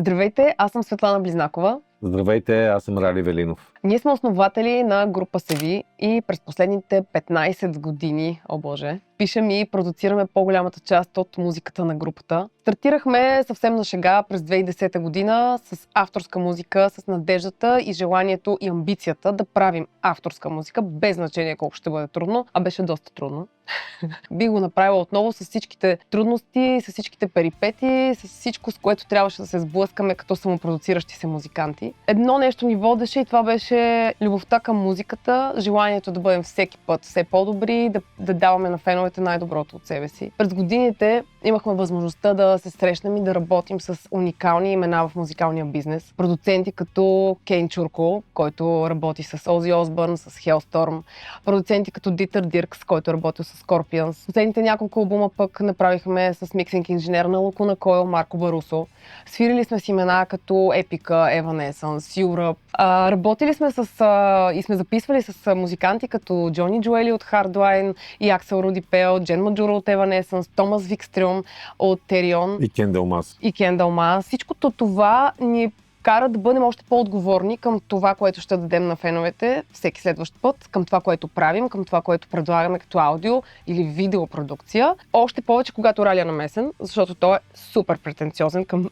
Здравейте, аз съм Светлана Близнакова. Здравейте, аз съм Рали Велинов. Ние сме основатели на група Севи и през последните 15 години, о боже, пишем и продуцираме по-голямата част от музиката на групата. Стартирахме съвсем на шега през 2010 година с авторска музика, с надеждата и желанието и амбицията да правим авторска музика, без значение колко ще бъде трудно, а беше доста трудно. Би го направила отново с всичките трудности, с всичките перипети, с всичко, с което трябваше да се сблъскаме като самопродуциращи се музиканти. Едно нещо ни водеше и това беше любовта към музиката, желанието да бъдем всеки път все по-добри, да даваме на феновете най-доброто от себе си. През годините имахме възможността да се срещнем и да работим с уникални имена в музикалния бизнес. Продуценти като Кейн Чурко, който работи с Ози Осбърн, с Hellstorm. Продуценти като Дитър Диркс, който работил с Scorpions. Последните няколко албума пък направихме с миксинг инженер на Лакуна Койл, Марко Барусо. Свирили сме с имена като Епика, Evanescence, Europe. Работили сме и сме записвали с музиканти като Джони Джоели от Hardline и Аксел Рудипел, Джен Маджура от Evanescence, Томас Викстрюм от Терион И Кен Далмас. Всичкото това ни кара да бъдем още по-отговорни към това, което ще дадем на феновете всеки следващ път, към това, което правим, към това, което предлагаме като аудио или видеопродукция. Още повече, когато Рали е намесен, защото той е супер претенциозен към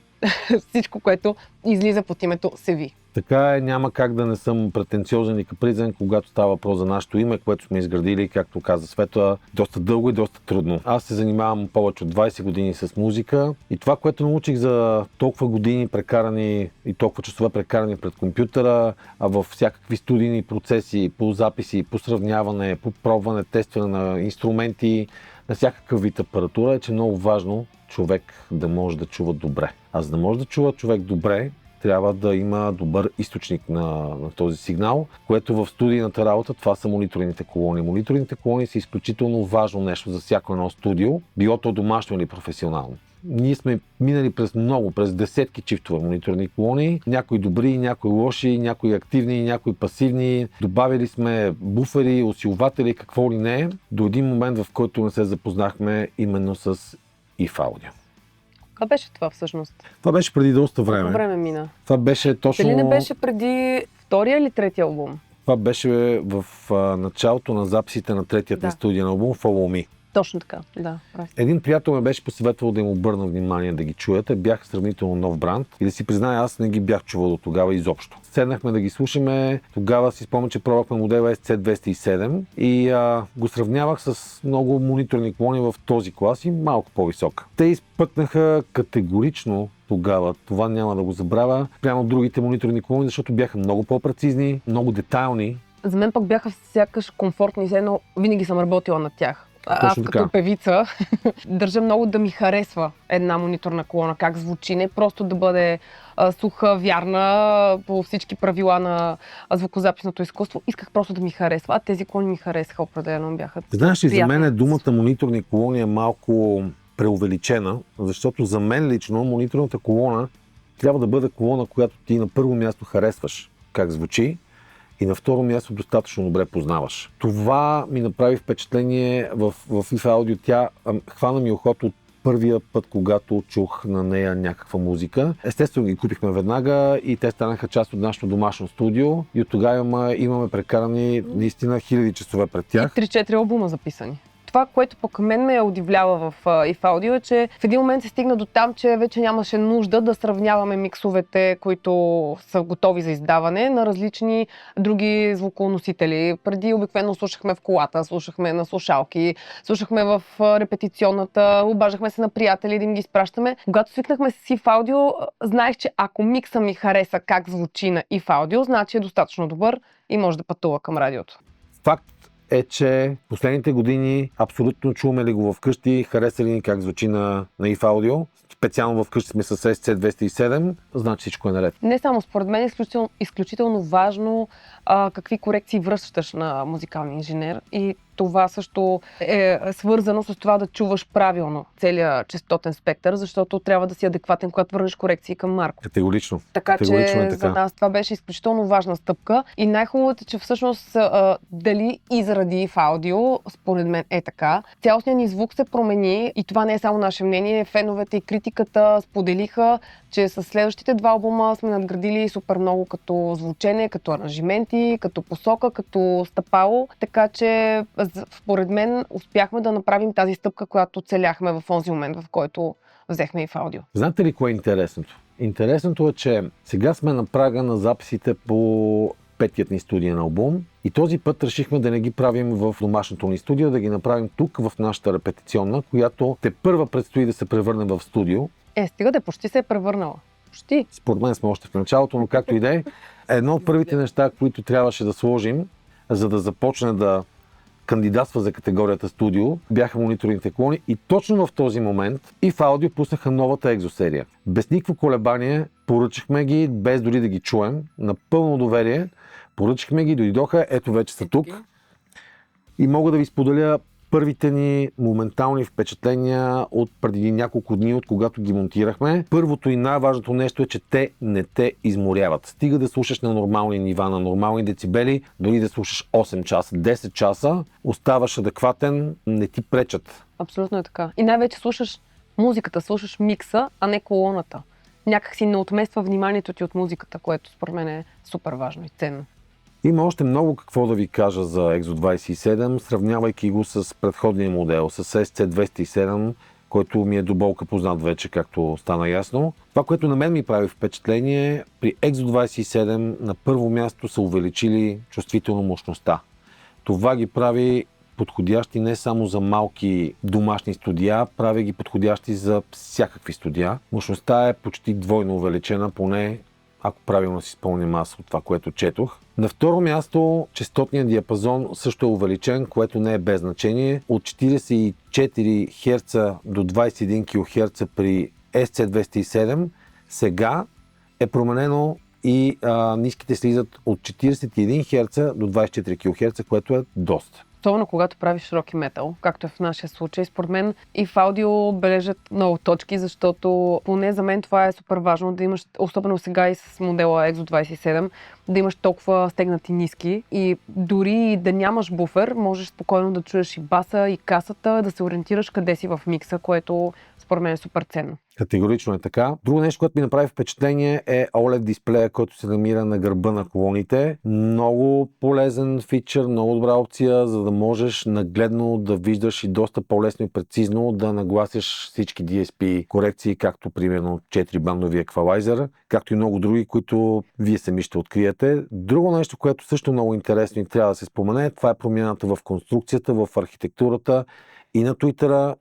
всичко, което излиза под името Севи. Така е, няма как да не съм претенциозен и капризен, когато става въпрос за нашето име, което сме изградили, както каза Света, доста дълго и доста трудно. Аз се занимавам повече от 20 години с музика и това, което научих за толкова години прекарани и толкова часове прекарани пред компютъра, а в всякакви студийни процеси, по записи, по сравняване, по пробване, тестване на инструменти, на всякакъв вид апаратура, е, че е много важно човек да може да чува добре. А за да може да чува човек добре, трябва да има добър източник на този сигнал, което в студийната работа това са мониторните колони. Мониторните колони са изключително важно нещо за всяко едно студио, било то домашно или професионално. Ние сме минали през десетки чифтове мониторни колони, някои добри, някои лоши, някои активни, някои пасивни. Добавили сме буфери, усилватели, какво ли не, до един момент, в който не се запознахме именно с if Audio. Кога беше това всъщност? Това беше преди доста време. Колко време мина? Това беше точно... Дали не беше преди втория или третия албум? Това беше в началото на записите на третият ни студиен албум Follow Me. Точно така, да. Един приятел ме беше посъветвал да им обърна внимание да ги чуете. Бях сравнително нов бранд и да си призная, аз не ги бях чувал до тогава изобщо. Седнахме да ги слушаме, тогава си спомням, че пробвахме модела SC207 и го сравнявах с много мониторни колони в този клас и малко по-висока. Те изпъкнаха категорично тогава, това няма да го забравя, прямо другите мониторни колони, защото бяха много по-прецизни, много детайлни. За мен пък бяха сякаш комфортни, но винаги съм работила над тях. Аз като певица държа много да ми харесва една мониторна колона, как звучи, не просто да бъде суха, вярна по всички правила на звукозаписното изкуство. Исках просто да ми харесва, а тези колони ми харесаха определено, бяха. Знаеш ли, за мен думата мониторни колони е малко преувеличена, защото за мен лично мониторната колона трябва да бъде колона, която ти на първо място харесваш как звучи, и на второ място достатъчно добре познаваш. Това ми направи впечатление в if Audio. Тя хвана ми ухото от първия път, когато чух на нея някаква музика. Естествено ги купихме веднага и те станаха част от нашето домашно студио и от тогава имаме прекарани наистина хиляди часове пред тях. И 3-4 албума записани. Това, което пък мен ме удивлява в if Audio е, че в един момент се стигна до там, че вече нямаше нужда да сравняваме миксовете, които са готови за издаване на различни други звуконосители. Преди обикновено слушахме в колата, слушахме на слушалки, слушахме в репетиционната, обаждахме се на приятели да им ги изпращаме. Когато свикнахме с if Audio, знаех, че ако микса ми хареса как звучи на if Audio, значи е достатъчно добър и може да пътува към радиото. Факт е, че последните години абсолютно чуваме ли го вкъщи, хареса ли ни как звучи на if Audio. Специално вкъщи сме с SC207, значи всичко е наред. Не само според мен е изключително важно какви корекции връщаш на музикалния инженер и това също е свързано с това да чуваш правилно целият честотен спектър, защото трябва да си адекватен, когато върнеш корекции към Марко. Категорично. Така Категорично че е така. за нас това беше изключително важна стъпка и най-хубавото е, че всъщност дали и заради в аудио, според мен е така. Цялостният ни звук се промени и това не е само наше мнение. Феновете и критиката споделиха, че с следващите два албума сме надградили супер много като звучене, като аранжименти, като посока, като стъпало. Така че според мен успяхме да направим тази стъпка, която целяхме в онзи момент, в който взехме и в аудио. Знаете ли кое е интересното? Интересното е, че сега сме на прага на записите по петият ни студиен албум и този път решихме да не ги правим в домашното ни студио, да ги направим тук в нашата репетиционна, която тепърва предстои да се превърне в студио. Стига да почти се е превърнала. Почти. Според мен сме още в началото, но както и да е. Едно от първите неща, които трябваше да сложим, за да започне да кандидатства за категорията студио, бяха мониторните колони и точно в този момент и в аудио пуснаха новата екзосерия. Без никакво колебание поръчахме ги, без дори да ги чуем, на пълно доверие. Поръчахме ги, дойдоха, ето вече са тук. И мога да ви споделя първите ни моментални впечатления от преди няколко дни, от когато ги монтирахме. Първото и най-важното нещо е, че те не те изморяват. Стига да слушаш на нормални нива, на нормални децибели, дори да слушаш 8 часа, 10 часа, оставаш адекватен, не ти пречат. Абсолютно е така. И най-вече слушаш музиката, слушаш микса, а не колоната. Някак си не отмества вниманието ти от музиката, което според мен е супер важно и ценно. Има още много какво да ви кажа за EXO 27, сравнявайки го с предходния модел, с SC207, който ми е до болка познат вече, както стана ясно. Това, което на мен ми прави впечатление, при EXO 27 на първо място са увеличили чувствително мощността. Това ги прави подходящи не само за малки домашни студия, прави ги подходящи за всякакви студия. Мощността е почти двойно увеличена, поне ако правилно си спомням аз от това, което четох. На второ място, честотният диапазон също е увеличен, което не е без значение. От 44 Hz до 21 кHz при SC207, сега е променено и ниските слизат от 41 Hz до 24 кHz, което е доста. Особено когато правиш рок и метал, както е в нашия случай. Според мен и в аудио бележат много точки, защото поне за мен това е супер важно да имаш, особено сега и с модела EXO 27, да имаш толкова стегнати ниски и дори да нямаш буфер, можеш спокойно да чуеш и баса, и касата, да се ориентираш къде си в микса, което според мен е супер ценно. Категорично е така. Друго нещо, което ми направи впечатление е OLED дисплея, който се намира на гърба на колоните. Много полезен фичър, много добра опция, за да можеш нагледно да виждаш и доста по-лесно и прецизно да нагласиш всички DSP корекции, както примерно 4-бандови еквалайзер, както и много други, които вие сами ще откриете. Друго нещо, което също много интересно и трябва да се спомене, това е промяната в конструкцията, в архитектурата и на Twitter,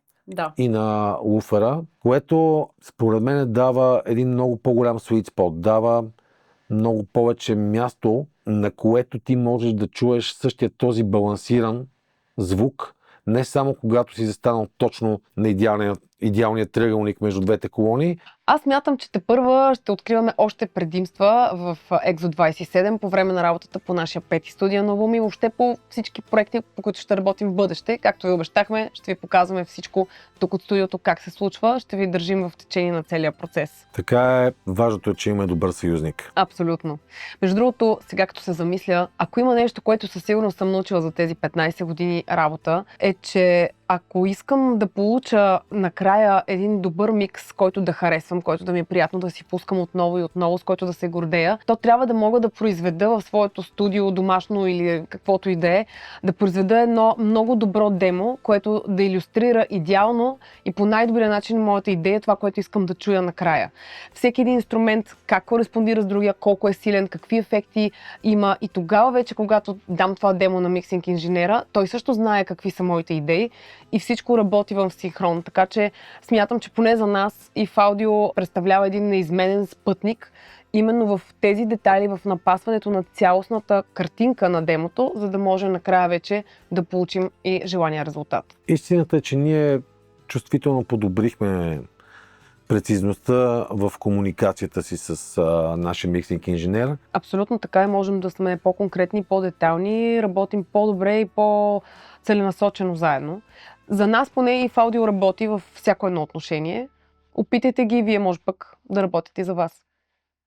и на луфера, което според мен дава един много по-голям sweet spot, дава много повече място, на което ти можеш да чуеш същия този балансиран звук, не само когато си застанал точно на идеалния тръгълник между двете колони. Аз мятам, че тепърва ще откриваме още предимства в EXO 27 по време на работата по нашия пети студиен албум и въобще по всички проекти, по които ще работим в бъдеще. Както ви обещахме, ще ви показваме всичко тук от студиото как се случва. Ще ви държим в течение на целия процес. Така е, важното е, че има добър съюзник. Абсолютно. Между другото, сега като се замисля, ако има нещо, което със сигурност съм научила за тези 15 години работа, е, че ако искам да получа накрая един добър микс, който да харесвам, който да ми е приятно да си пускам отново и отново, с който да се гордея, то трябва да мога да произведа в своето студио, домашно или каквото и да е, да произведа едно много добро демо, което да илюстрира идеално и по най-добрия начин моята идея, това, което искам да чуя накрая. Всеки един инструмент, как кореспондира с другия, колко е силен, какви ефекти има и тогава вече, когато дам това демо на миксинг инженера, той също знае какви са моите идеи и всичко работи в синхрон. Така че смятам, че поне за нас и в аудио представлява един неизменен спътник именно в тези детайли, в напасването на цялостната картинка на демото, за да може накрая вече да получим и желания резултат. Истината е, че ние чувствително подобрихме прецизността в комуникацията си с нашия миксинг инженер. Абсолютно така и можем да сме по-конкретни, по-детайлни, работим по-добре и по-целенасочено заедно. За нас поне и в аудио работи във всяко едно отношение. Опитайте ги и вие може пък да работите и за вас.